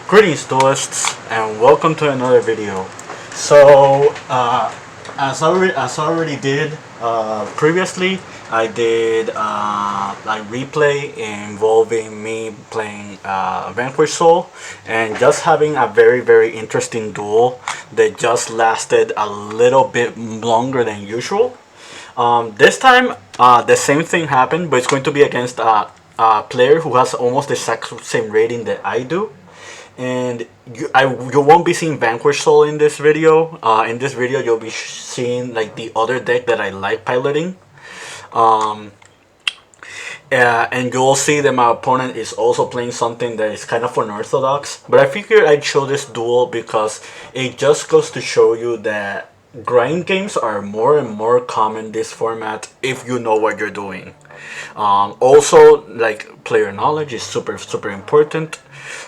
Greetings duelists and welcome to another video. So as I already did previously, I did a replay involving me playing Vanquish Soul and just having a very interesting duel that just lasted a little bit longer than usual. This time the same thing happened, but it's going to be against a player who has almost the exact same rating that I do. And you won't be seeing Vanquish Soul in this video. In this video, you'll be seeing like the other deck that I like piloting. Um, and you'll see that my opponent is also playing something that is kind of unorthodox. But I figured I'd show this duel because it just goes to show you that grind games are more and more common this format if you know what you're doing. Also, like, player knowledge is super important.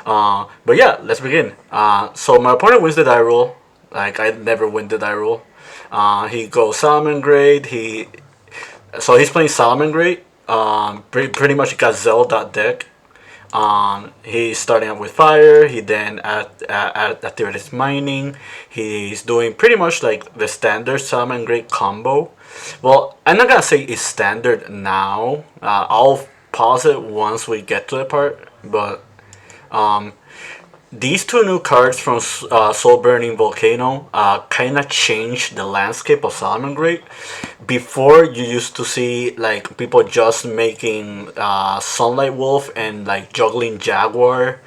But yeah, let's begin. So my opponent wins the die roll. Like, I never win the die roll. He goes Salamangreat. He's playing Salamangreat. Pretty much Gazelle that deck. He's starting out with fire. He then activates mining. He's doing pretty much like the standard Salamangreat combo. Well, I'm not gonna say it's standard now. I'll pause it once we get to the part. But these two new cards from Soulburning Volcano kind of changed the landscape of Salamangreat. Before, you used to see like people just making Sunlight Wolf and like juggling Jaguar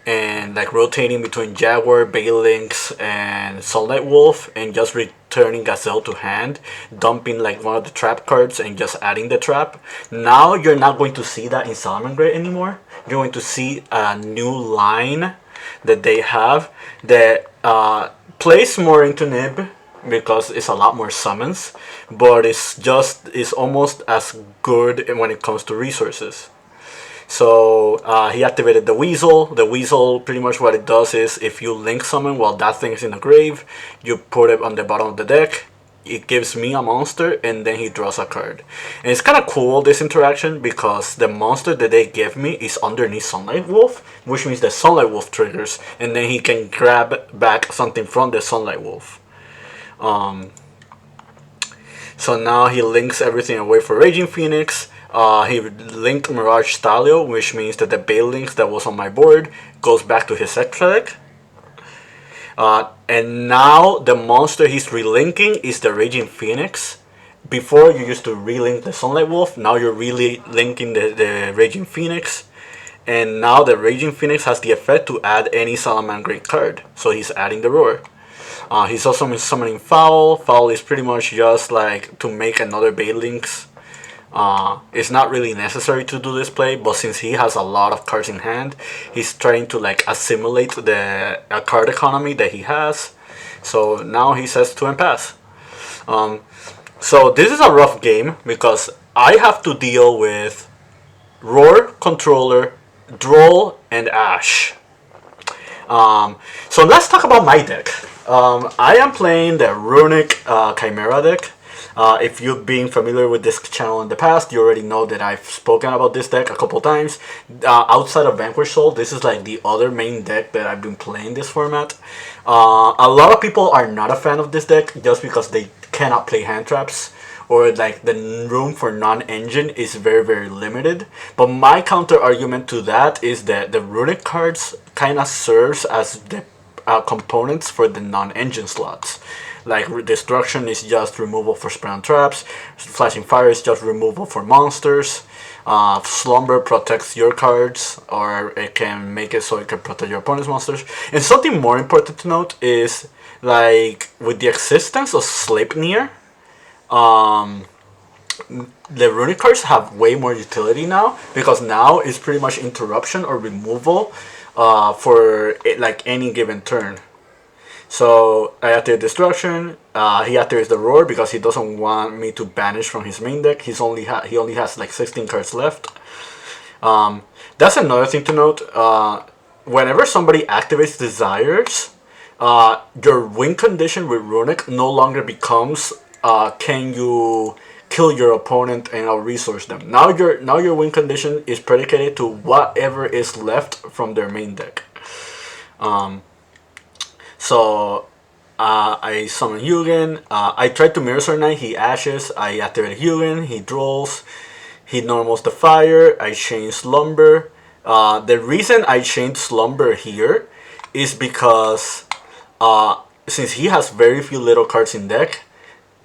and like rotating between Jaguar, Balinx, and Sunlight Wolf and just returning Gazelle to hand, dumping like one of the trap cards and just adding the trap. Now you're not going to see that in Salamangreat anymore. You're going to see a new line that they have that plays more into Nib because it's a lot more summons, but it's almost as good when it comes to resources. So he activated the Weasel. The Weasel, pretty much what it does is if you link summon while that thing is in the grave, you put it on the bottom of the deck. It gives me a monster and then he draws a card. And it's kind of cool, this interaction, because the monster that they give me is underneath Sunlight Wolf, which means the Sunlight Wolf triggers and then he can grab back something from the Sunlight Wolf. So now he links everything away for Raging Phoenix. He linked Mirage Stalio, which means that the Balinx that was on my board goes back to his extra deck. And now the monster he's relinking is the Raging Phoenix. Before, you used to relink the Sunlight Wolf. Now you're really linking the Raging Phoenix. And now the Raging Phoenix has the effect to add any Salamangreat card. So he's adding the Roar. He's also summoning Foul. Foul is pretty much just like to make another Balinx. It's not really necessary to do this play, but since he has a lot of cards in hand, he's trying to like assimilate the card economy that he has. So now he says to pass. So this is a rough game because I have to deal with Roar, Controller, Droll, and Ash. So let's talk about my deck. I am playing the Runick Chimera deck. If you've been familiar with this channel in the past, you already know that I've spoken about this deck a couple times. Outside of Vanquish Soul, this is like the other main deck that I've been playing this format. A lot of people are not a fan of this deck just because they cannot play hand traps, or like the room for non-engine is very limited. But my counter argument to that is that the Runick cards kind of serves as the components for the non-engine slots. Like Destruction is just removal for spell and traps, Flashing Fire is just removal for monsters, Slumber protects your cards, or it can make it so it can protect your opponent's monsters. And something more important to note is, like, with the existence of Sleipnir, the Runick cards have way more utility now, because now it's pretty much interruption or removal for like any given turn. So I activate Destruction. He activates the Roar because he doesn't want me to banish from his main deck. He only has like 16 cards left. That's another thing to note. Whenever somebody activates Desires, your win condition with Runick no longer becomes can you kill your opponent and out-resource them. Now your win condition is predicated to whatever is left from their main deck. Um, so I summon Hugin. I tried to Mirror Sword Knight. He ashes. I activate Hugin. He drools. He normals the fire. I change Slumber. The reason I changed Slumber here is because since he has very few little cards in deck,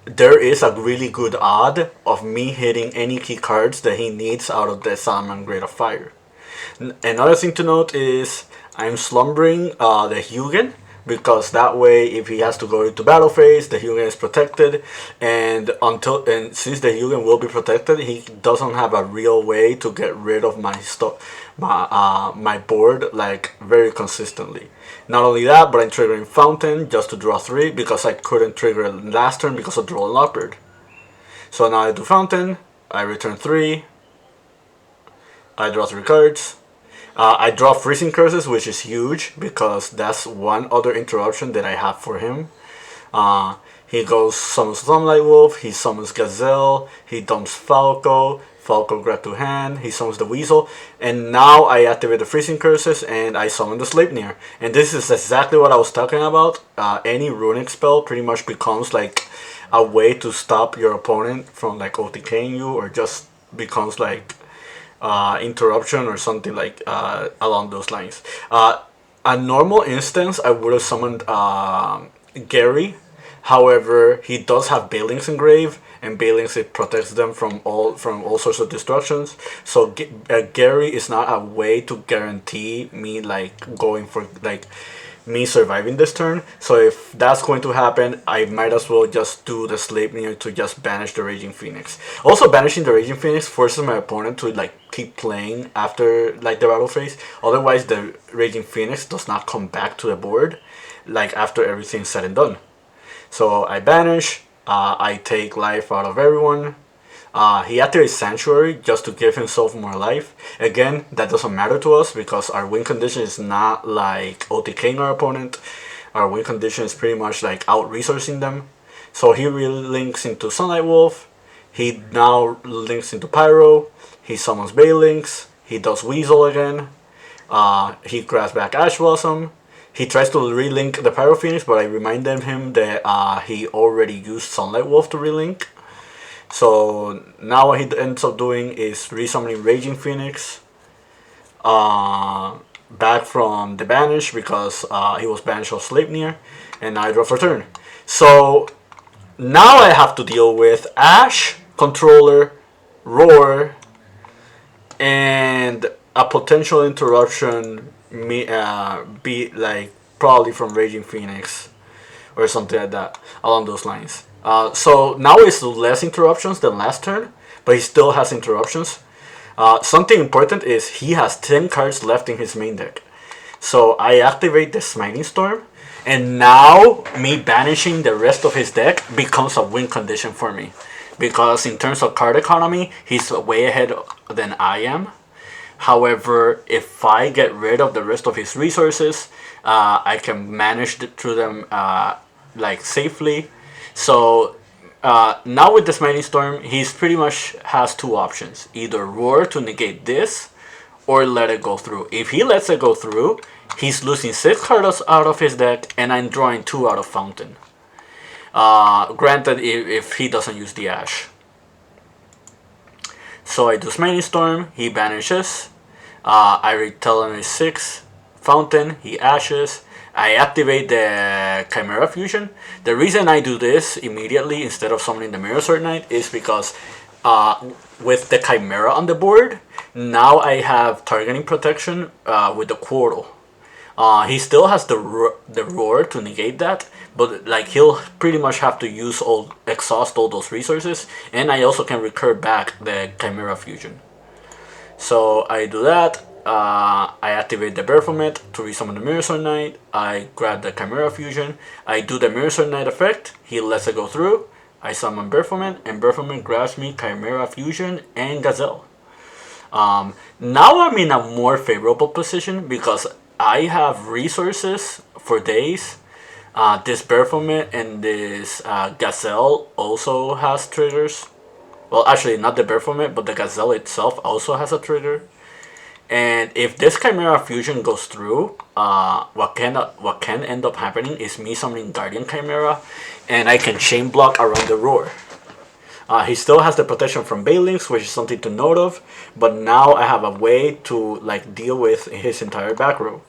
there is a really good odd of me hitting any key cards that he needs out of the Salamangreat of Fire. Another thing to note is I'm slumbering the Hugin, because that way if he has to go into battle phase, the Hugin is protected, and since the Hugin will be protected, he doesn't have a real way to get rid of my board like very consistently. Not only that, but I'm triggering Fountain just to draw 3 because I couldn't trigger it last turn because of Draw and Lockbird. So now I do Fountain, I return 3, I draw 3 cards. I draw Freezing Curses, which is huge because that's one other interruption that I have for him. He goes summons Sunlight Wolf, he summons Gazelle, he dumps Falco grab to hand, he summons the Weasel, and now I activate the Freezing Curses and I summon the Sleipnir. And this is exactly what I was talking about. Any Runick spell pretty much becomes like a way to stop your opponent from like OTKing you, or just becomes like interruption or something like along those lines. A normal instance, I would have summoned Gary. However, he does have Baling's Engrave, and Baling's, it protects them from all sorts of destructions. So Gary is not a way to guarantee me like going for like me surviving this turn. So if that's going to happen, I might as well just do the Sleipnir to just banish the Raging Phoenix. Also, banishing the Raging Phoenix forces my opponent to like keep playing after like the battle phase. Otherwise, the Raging Phoenix does not come back to the board like after everything's said and done. So I banish, I take life out of everyone. He activates Sanctuary just to give himself more life. Again, that doesn't matter to us because our win condition is not like OTKing our opponent. Our win condition is pretty much like out-resourcing them. So he relinks into Sunlight Wolf. He now links into Pyro. He summons Balings. He does Weasel again. He grabs back Ash Blossom. He tries to relink the Pyro Phoenix, but I reminded him that he already used Sunlight Wolf to relink. So now what he ends up doing is resummoning Raging Phoenix back from the banish because he was banished of Sleipnir, and I draw for turn. So now I have to deal with Ash, Controller, Roar, and a potential interruption be like probably from Raging Phoenix or something like that along those lines. So now it's less interruptions than last turn, but he still has interruptions. Something important is he has 10 cards left in his main deck. So I activate the Smiting Storm, and now me banishing the rest of his deck becomes a win condition for me. Because in terms of card economy, he's way ahead than I am. However, if I get rid of the rest of his resources, I can manage through them like safely. So now with the Smiting Storm, he's pretty much has two options: either Roar to negate this, or let it go through. If he lets it go through, he's losing 6 cards out of his deck, and I'm drawing 2 out of Fountain. Granted, if he doesn't use the Ash. So I do Smiting Storm, he banishes. I retell him his 6 Fountain, he ashes. I activate the Chimera Fusion. The reason I do this immediately instead of summoning the Mirror Sword Knight is because with the Chimera on the board, now I have targeting protection with the Quarrel. He still has the Roar to negate that, but like he'll pretty much have to exhaust all those resources, and I also can recur back the Chimera Fusion. So I do that. I activate the Baphomet to resummon the Mirror Sword Knight. I grab the Chimera Fusion. I do the Mirror Sword Knight effect. He lets it go through. I summon Baphomet, and Baphomet grabs me Chimera Fusion and Gazelle. Now I'm in a more favorable position because I have resources for days. This Baphomet and this Gazelle also has triggers. Well, actually not the Baphomet, but the Gazelle itself also has a trigger. And if this Chimera fusion goes through, what can end up happening is me summoning Guardian Chimera, and I can chain block around the roar. He still has the protection from Bailings, which is something to note of, but now I have a way to like deal with his entire back row.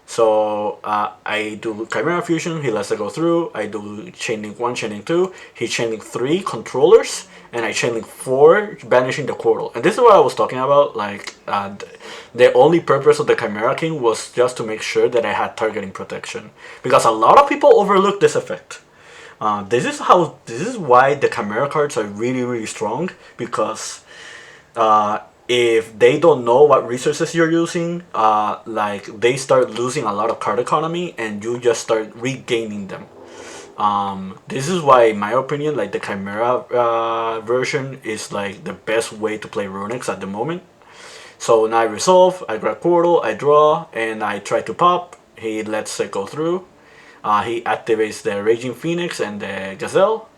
So I do Chimera Fusion, he lets it go through. I do Chain Link 1, Chain Link 2, he Chain Link 3 controllers, and I Chain Link 4, banishing the Quartal. And this is what I was talking about, like the only purpose of the Chimera King was just to make sure that I had targeting protection. Because a lot of people overlook this effect. This is why the Chimera cards are really strong, because if they don't know what resources you're using, like they start losing a lot of card economy and you just start regaining them. This is why, in my opinion, like the Chimera version is like the best way to play Runics at the moment. So now I resolve, I grab Quartal, I draw, and I try to pop. He lets it go through. He activates the Raging Phoenix and the Gazelle.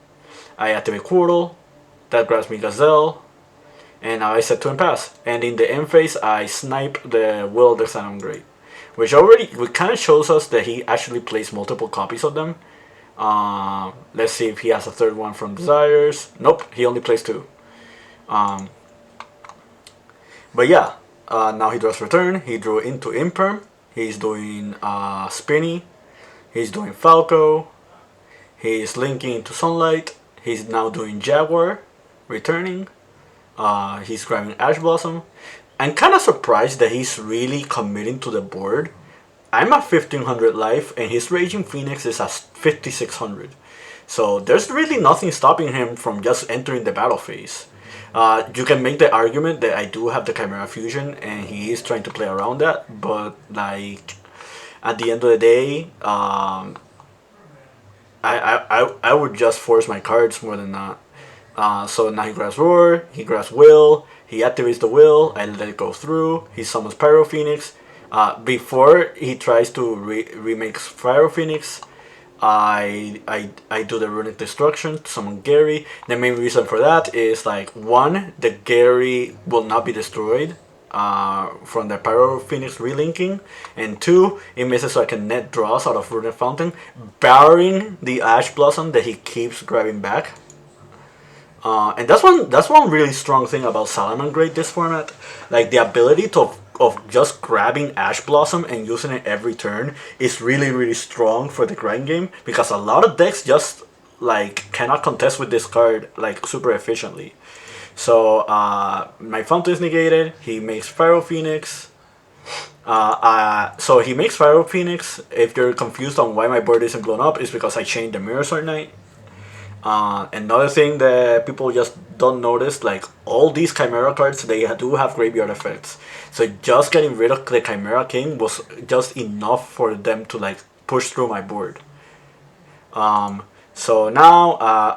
I activate Quartal, that grabs me Gazelle, and now I set to pass. And in the end phase, I snipe the Will of the Salamangreat, which kind of shows us that he actually plays multiple copies of them. Let's see if he has a third one from Desires. Nope, he only plays 2. But yeah, now he draws Return. He drew into Imperm. He's doing Spinny. He's doing Falco. He's linking into Sunlight. He's now doing Jaguar, returning. He's grabbing Ash Blossom. I'm kind of surprised that he's really committing to the board. I'm at 1500 life and his Raging Phoenix is at 5600. So there's really nothing stopping him from just entering the battle phase. You can make the argument that I do have the Chimera Fusion and he is trying to play around that, but like at the end of the day, I would just force my cards more than not. So now he grabs Roar, he grabs Will, he activates the Will, I let it go through, he summons Pyro Phoenix. Before he tries to remake Pyro Phoenix, I do the Runick Destruction to summon Gary. The main reason for that is like, one, the Gary will not be destroyed from the Pyro Phoenix relinking, and 2, it makes it so I can net draws out of Runick Fountain, barring the Ash Blossom that he keeps grabbing back. And that's one really strong thing about Salamangreat this format, like the ability of just grabbing Ash Blossom and using it every turn is really strong for the grind game, because a lot of decks just like cannot contest with this card like super efficiently. So my Fountain is negated. He makes Pyro Phoenix. So he makes Pyro Phoenix. If you're confused on why my board isn't blown up, it's because I changed the Mirror Sword Knight. Another thing that people just don't notice, like all these Chimera cards, they do have graveyard effects. So just getting rid of the Chimera King was just enough for them to like push through my board. So now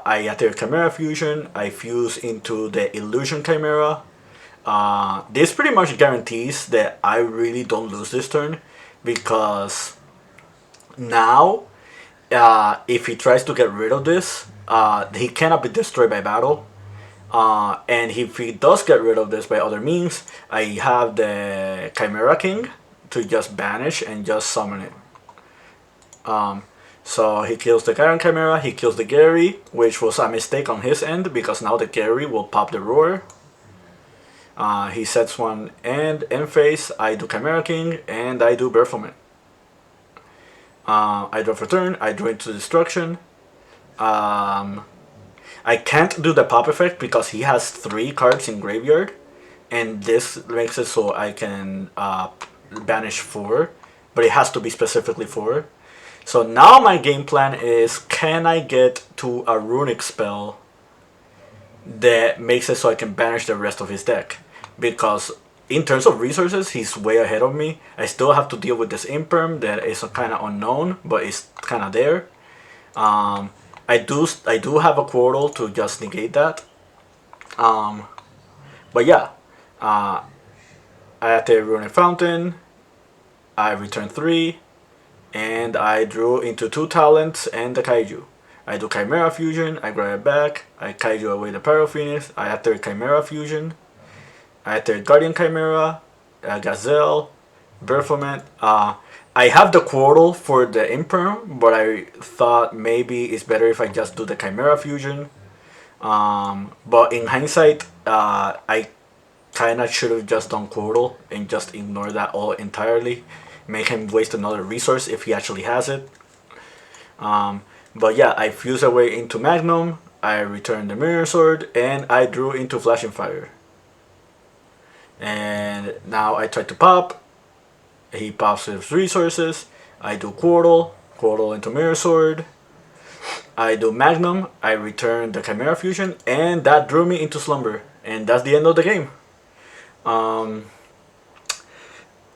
I activate Chimera Fusion, I fuse into the Illusion Chimera. This pretty much guarantees that I really don't lose this turn, because now if he tries to get rid of this, he cannot be destroyed by battle. And if he does get rid of this by other means, I have the Chimera King to just banish and just summon it. So he kills the Garen Chimera, he kills the Gary, which was a mistake on his end, because now the Gary will pop the Roar. He sets one and end phase, I do Chimera King, and I do Barefootman. I draw for turn, I draw into Destruction. I can't do the pop effect because he has 3 cards in graveyard, and this makes it so I can banish 4, but it has to be specifically 4. So now my game plan is, can I get to a Runick spell that makes it so I can banish the rest of his deck? Because in terms of resources, he's way ahead of me. I still have to deal with this Imperm that is kind of unknown, but it's kind of there. I do have a Quartal to just negate that. But yeah, I activate Runick Fountain, I return 3, and I drew into 2 talents and the Kaiju. I do Chimera Fusion, I grab it back, I Kaiju away the Pyro Phoenix, I activate Chimera Fusion, I activate Guardian Chimera, Gazelle, Berfomet. I have the Quirtle for the Imperm, but I thought maybe it's better if I just do the Chimera fusion. But in hindsight, I kind of should have just done Quirtle and just ignore that all entirely. Make him waste another resource if he actually has it. But yeah, I fused away into Magnum. I returned the Mirror Sword and I drew into Flashing Fire. And now I try to pop. He pops his resources. I do Quirtle. Quirtle into Mirror Sword. I do Magnum. I return the Chimera Fusion. And that drew me into Slumber. And that's the end of the game. I'm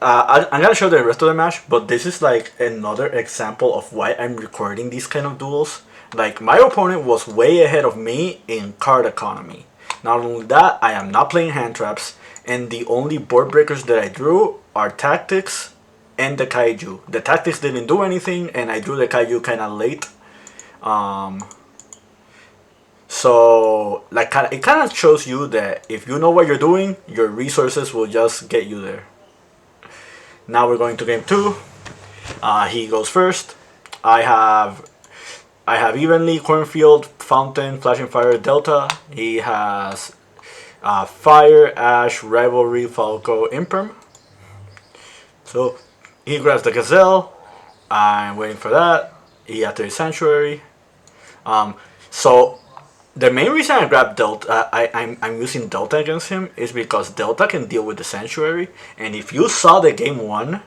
gonna show the rest of the match, but this is like another example of why I'm recording these kind of duels. Like, my opponent was way ahead of me in card economy. Not only that, I am not playing hand traps, and the only board breakers that I drew are Tactics and the Kaiju. The Tactics didn't do anything, and I drew the Kaiju kind of late. So like, it kind of shows you that if you know what you're doing, your resources will just get you there. Now we're going to game 2. He goes first. I have Evenly, Cornfield, Fountain, Flashing Fire, Delta. He has Fire, Ash, Rivalry, Falco, Imperm. So he grabs the Gazelle. I'm waiting for that. He activates Sanctuary. So the main reason I grabbed Delta, I'm using Delta against him is because Delta can deal with the Sanctuary. And if you saw the game 1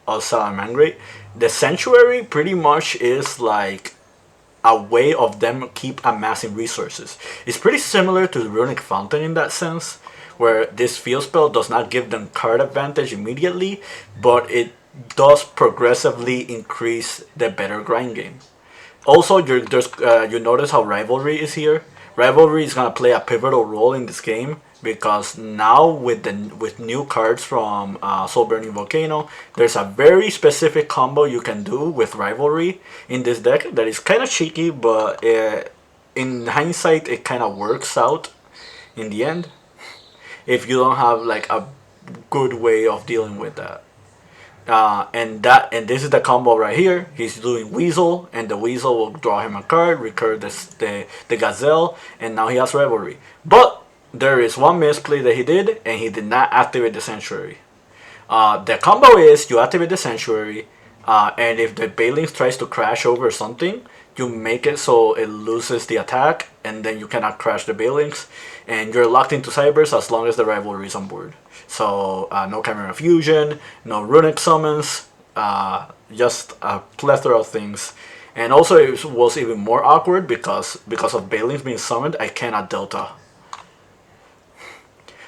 of Salamangreat, the Sanctuary pretty much is like a way of them keep amassing resources. It's pretty similar to the Runick Fountain in that sense, where this field spell does not give them card advantage immediately, but it does progressively increase the better grind game. Also, you notice how Rivalry is here. Rivalry is gonna play a pivotal role in this game because now with new cards from Soulburning Volcano, there's a very specific combo you can do with Rivalry in this deck that is kind of cheeky, but in hindsight, it kind of works out in the end if you don't have like a good way of dealing with that. And this is the combo right here. He's doing Weasel, and the Weasel will draw him a card, recur the Gazelle, and now he has Rivalry. But there is one misplay that he did, and he did not activate the Sanctuary. The combo is you activate the Sanctuary, and if the Bailings tries to crash over something, you make it so it loses the attack, and then you cannot crash the Bailings, and you're locked into Cybers as long as the Rivalry is on board. So no Chimera Fusion, no Runick summons, just a plethora of things. And also it was even more awkward because of Bailings being summoned, I cannot Delta.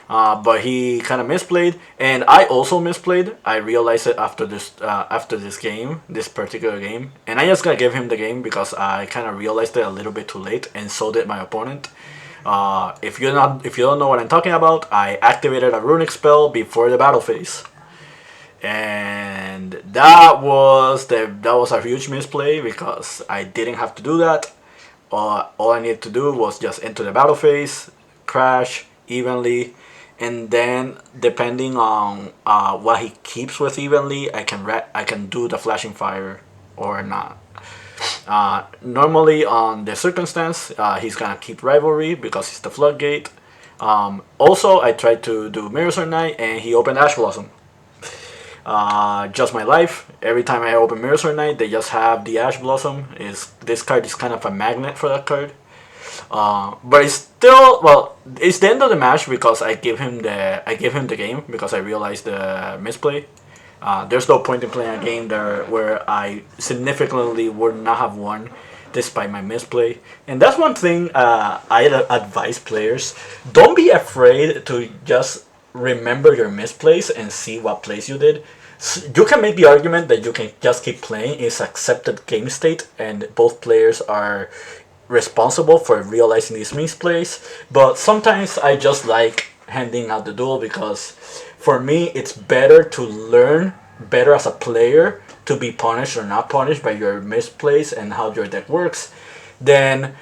But he kind of misplayed, and I also misplayed. I realized it after this game, this particular game, and I just gotta give him the game because I kind of realized it a little bit too late, and so did my opponent. If you don't know what I'm talking about, I activated a Runick spell before the battle phase, and that was a huge misplay because I didn't have to do that. All I needed to do was just enter the battle phase, crash Evenly, and then depending on what he keeps with Evenly, I can do the Flashing Fire or not. Normally on the circumstance, he's gonna keep Rivalry because it's the Floodgate. Also, I tried to do Mirror Sword Knight and he opened Ash Blossom. Just my life. Every time I open Mirror Sword Knight, they just have the Ash Blossom. This card is kind of a magnet for that card. But it's still, well, it's the end of the match because I give him the game because I realized the misplay. There's no point in playing a game there where I significantly would not have won despite my misplay. And that's one thing I advise players. Don't be afraid to just remember your misplays and see what plays you did. You can make the argument that you can just keep playing. It's accepted game state and both players are responsible for realizing these misplays. But sometimes I just like handing out the duel because for me it's better to learn better as a player to be punished or not punished by your misplays and how your deck works than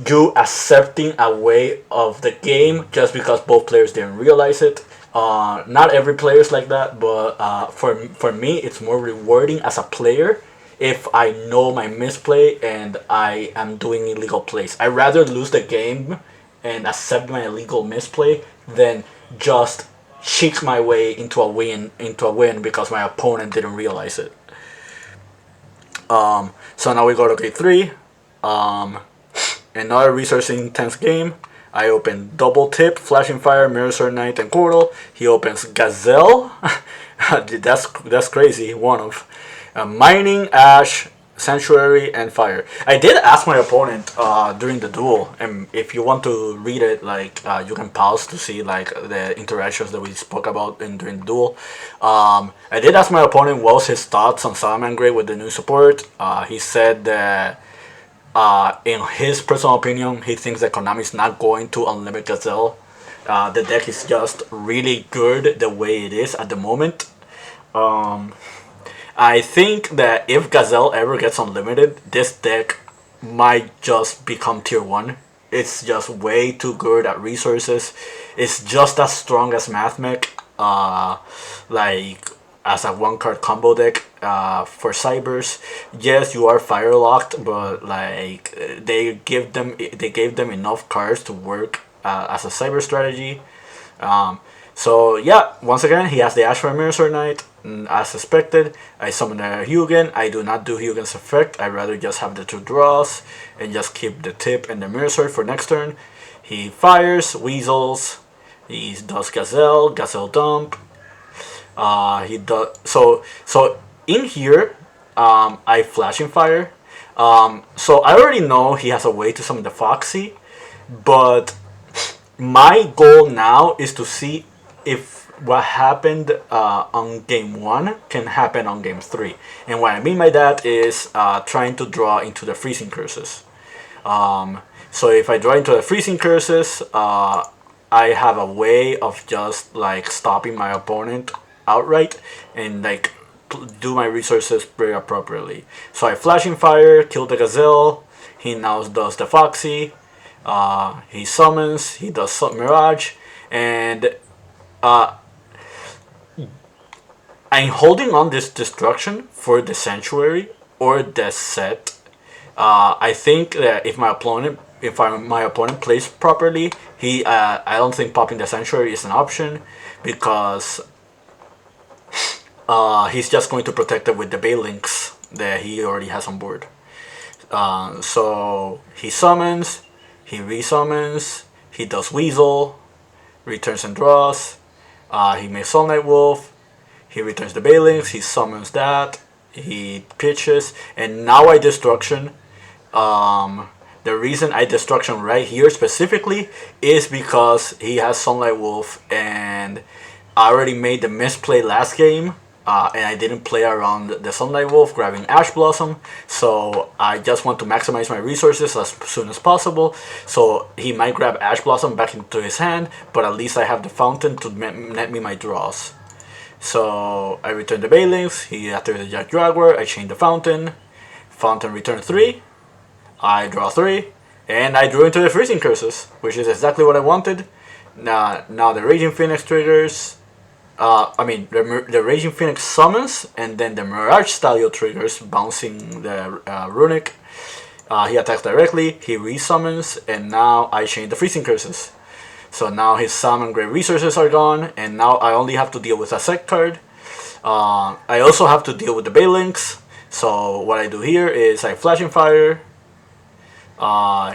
you accepting a way of the game just because both players didn't realize it. Not every player is like that, but for me, it's more rewarding as a player if I know my misplay and I am doing illegal plays. I rather lose the game and accept my illegal misplay than just cheat my way into a win because my opponent didn't realize it. So now we go to K3. Another resource intense game. I open Double Tip, Flashing Fire, Mirror Sword Knight, and Portal. He opens Gazelle. that's crazy. One of Mining, Ash, Sanctuary, and Fire. I did ask my opponent during the duel, and if you want to read it, like you can pause to see like the interactions that we spoke about during the duel. I did ask my opponent what was his thoughts on Salamangreat with the new support. He said that in his personal opinion, he thinks that Konami is not going to unlimit Gazelle. The deck is just really good the way it is at the moment. I think that if Gazelle ever gets unlimited, this deck might just become tier 1. It's just way too good at resources. It's just as strong as Mathmech. Like as a one card combo deck for Cybers. Yes, you are fire locked, but like they gave them enough cards to work as a Cyber strategy. So yeah, once again, he has the Ash for Mirror Sword Knight. As expected, I summon a Hugin. I do not do Hugin's effect. I rather just have the 2 draws and just keep the Tip and the Mirror Sword for next turn. He fires, Weasels. He does Gazelle Dump. He does so in here. I Flashing Fire. So I already know he has a way to summon the Foxy, but my goal now is to see if what happened on game 1 can happen on game 3. And what I mean by that is trying to draw into the freezing curses. So if I draw into the freezing curses, I have a way of just like stopping my opponent outright and like do my resources very appropriately. So I Flashing Fire, kill the Gazelle. He now does the Foxy. He summons. He does Mirage, and I'm holding on this destruction for the Sanctuary or the set. I think that if my opponent plays properly, I don't think popping the Sanctuary is an option because he's just going to protect it with the Balinks that he already has on board. So he summons, he resummons, he does Weasel, returns and draws. He makes Soul Knight Wolf. He returns the Balinks. He summons that. He pitches, and now I Destruction. The reason I Destruction right here specifically is because he has Sunlight Wolf, and I already made the misplay last game, and I didn't play around the Sunlight Wolf grabbing Ash Blossom, so I just want to maximize my resources as soon as possible. So he might grab Ash Blossom back into his hand, but at least I have the Fountain to net me my draws. So I return the Balinks, he activated the Jack Jaguar, I chain the Fountain, Fountain return 3, I draw 3, and I drew into the Freezing Curses, which is exactly what I wanted. Now the Raging Phoenix triggers, the Raging Phoenix summons, and then the Mirage Stallion triggers, bouncing the Runick. He attacks directly, he resummons, and now I chain the Freezing Curses. So now his Salamangreat resources are gone, and now I only have to deal with a set card. I also have to deal with the Balinks. So what I do here is I Flashing Fire.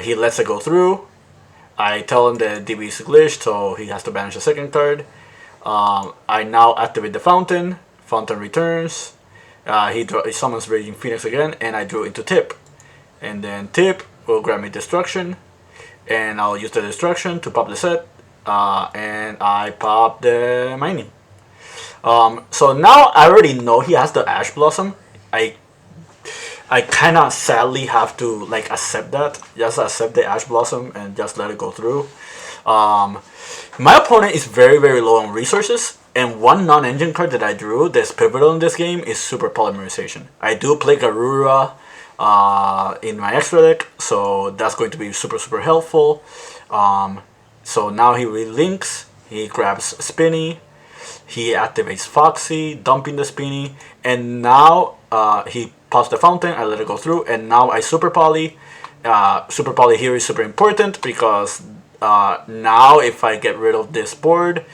He lets it go through. I tell him that DB is glitched, so he has to banish a second card. I now activate the Fountain. Fountain returns. He summons Raging Phoenix again, and I drew into Tip. And then Tip will grab me Destruction. And I'll use the Destruction to pop the set, and I pop the Mining. So now I already know he has the Ash Blossom. I kind of sadly have to like accept that, just accept the Ash Blossom and just let it go through. My opponent is very, very low on resources, and one non-engine card that I drew that's pivotal in this game is Super Polymerization. I do play Garura in my extra deck, so that's going to be super, super helpful. So now he relinks, he grabs Spinny, He activates Foxy, dumping the Spinny, and now he pops the fountain. I let it go through, and now I Super Poly. Super Poly here is super important because now if I get rid of this board,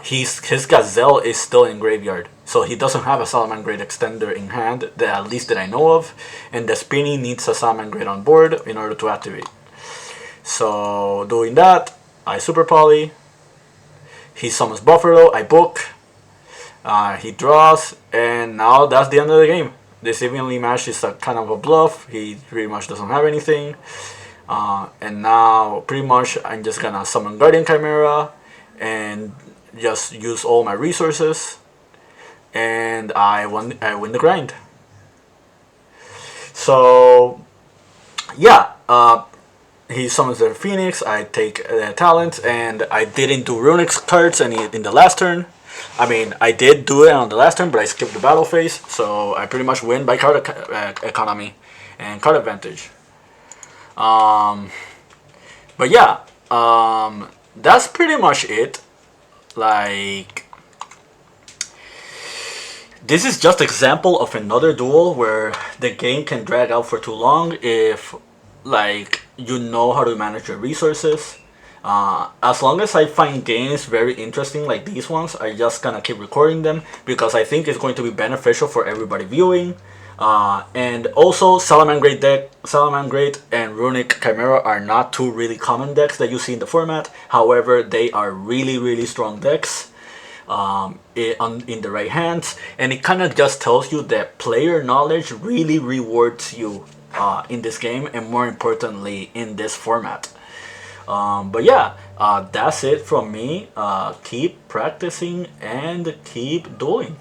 his Gazelle is still in graveyard. So he doesn't have a Salamangreat extender in hand, that at least that I know of, and the Spinny needs a Salamangreat on board in order to activate. So doing that, I Super Poly. He summons Buffalo, I book. He draws, and now that's the end of the game. This evenly match is a kind of a bluff. He pretty much doesn't have anything. And now pretty much I'm just gonna summon Guardian Chimera and just use all my resources, and I win the grind. So yeah, he summons the Phoenix, I take the talent, and I didn't do Runick's cards in the last turn. I mean, I did do it on the last turn, but I skipped the battle phase, so I pretty much win by card economy and card advantage. But yeah, that's pretty much it. Like, this is just example of another duel where the game can drag out for too long if, like, you know how to manage your resources. As long as I find games very interesting like these ones, I just gonna keep recording them because I think it's going to be beneficial for everybody viewing. And also Salamangreat and Runick Chimera are not two really common decks that you see in the format. However, they are really strong decks in the right hands, and it kind of just tells you that player knowledge really rewards you in this game, and more importantly in this format. But yeah, that's it from me. Keep practicing and keep dueling.